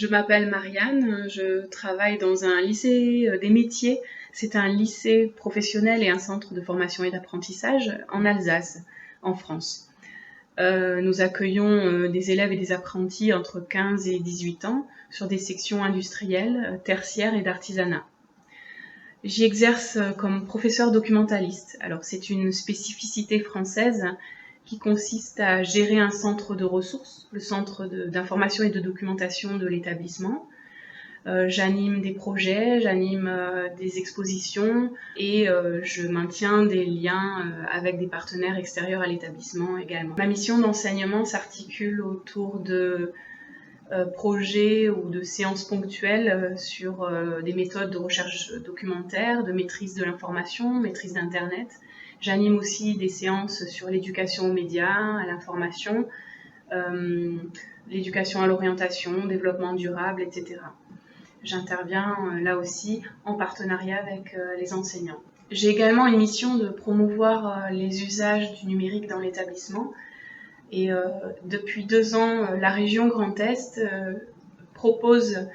Je m'appelle Marianne, je travaille dans un lycée des métiers. C'est un lycée professionnel et un centre de formation et d'apprentissage en Alsace, en France. Nous accueillons des élèves et des apprentis entre 15 et 18 ans sur des sections industrielles, tertiaires et d'artisanat. J'y exerce comme professeur documentaliste. Alors c'est une spécificité française qui consiste à gérer un centre de ressources, le centre d'information et de documentation de l'établissement. J'anime des projets, j'anime des expositions et je maintiens des liens avec des partenaires extérieurs à l'établissement également. Ma mission d'enseignement s'articule autour de projets ou de séances ponctuelles sur des méthodes de recherche documentaire, de maîtrise de l'information, maîtrise d'Internet. J'anime aussi des séances sur l'éducation aux médias, à l'information, l'éducation à l'orientation, développement durable, etc. J'interviens là aussi en partenariat avec les enseignants. J'ai également une mission de promouvoir les usages du numérique dans l'établissement. Et depuis 2 ans, la région Grand Est propose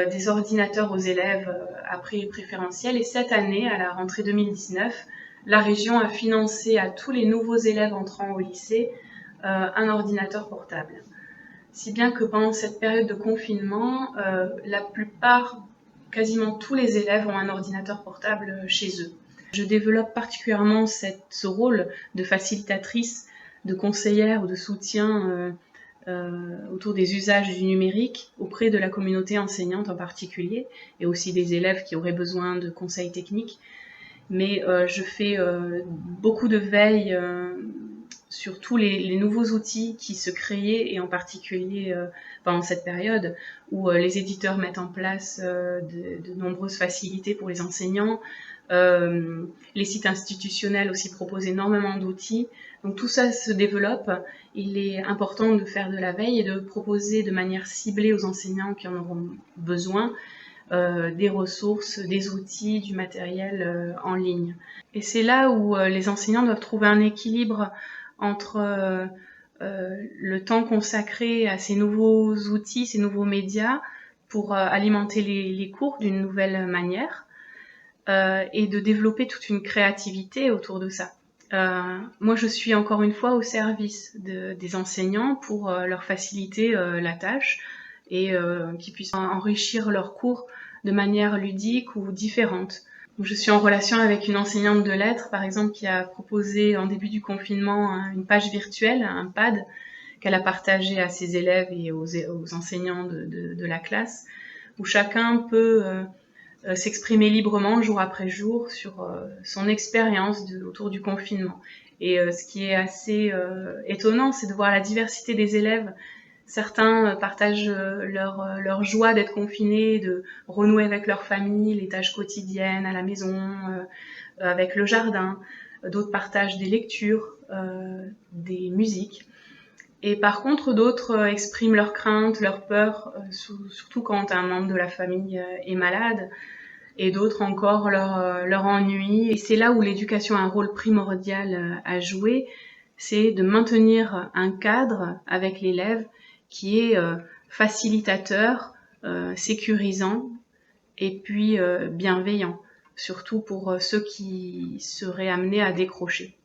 des ordinateurs aux élèves à prix préférentiel. Et cette année, à la rentrée 2019, la région a financé à tous les nouveaux élèves entrant au lycée un ordinateur portable. Si bien que pendant cette période de confinement, la plupart, quasiment tous les élèves ont un ordinateur portable chez eux. Je développe particulièrement ce rôle de facilitatrice, de conseillère ou de soutien autour des usages du numérique auprès de la communauté enseignante en particulier, et aussi des élèves qui auraient besoin de conseils techniques. Mais je fais beaucoup de veille sur tous les nouveaux outils qui se créaient, et en particulier pendant cette période où les éditeurs mettent en place de nombreuses facilités pour les enseignants. Les sites institutionnels aussi proposent énormément d'outils. Donc tout ça se développe. Il est important de faire de la veille et de proposer de manière ciblée aux enseignants qui en auront besoin des ressources, des outils, du matériel en ligne. Et c'est là où les enseignants doivent trouver un équilibre entre le temps consacré à ces nouveaux outils, ces nouveaux médias pour alimenter les cours d'une nouvelle manière et de développer toute une créativité autour de ça. Moi, je suis encore une fois au service des enseignants pour leur faciliter la tâche et qu'ils puissent enrichir leurs cours de manière ludique ou différente. Je suis en relation avec une enseignante de lettres, par exemple, qui a proposé en début du confinement une page virtuelle, un pad, qu'elle a partagé à ses élèves et aux enseignants de la classe, où chacun peut s'exprimer librement jour après jour sur son expérience autour du confinement. Et ce qui est assez étonnant, c'est de voir la diversité des élèves. Certains partagent leur joie d'être confinés, de renouer avec leur famille, les tâches quotidiennes à la maison, avec le jardin. D'autres partagent des lectures, des musiques. Et par contre, d'autres expriment leurs craintes, leurs peurs, surtout quand un membre de la famille est malade. Et d'autres encore leur ennui. Et c'est là où l'éducation a un rôle primordial à jouer, c'est de maintenir un cadre avec l'élève qui est facilitateur, sécurisant et puis bienveillant, surtout pour ceux qui seraient amenés à décrocher.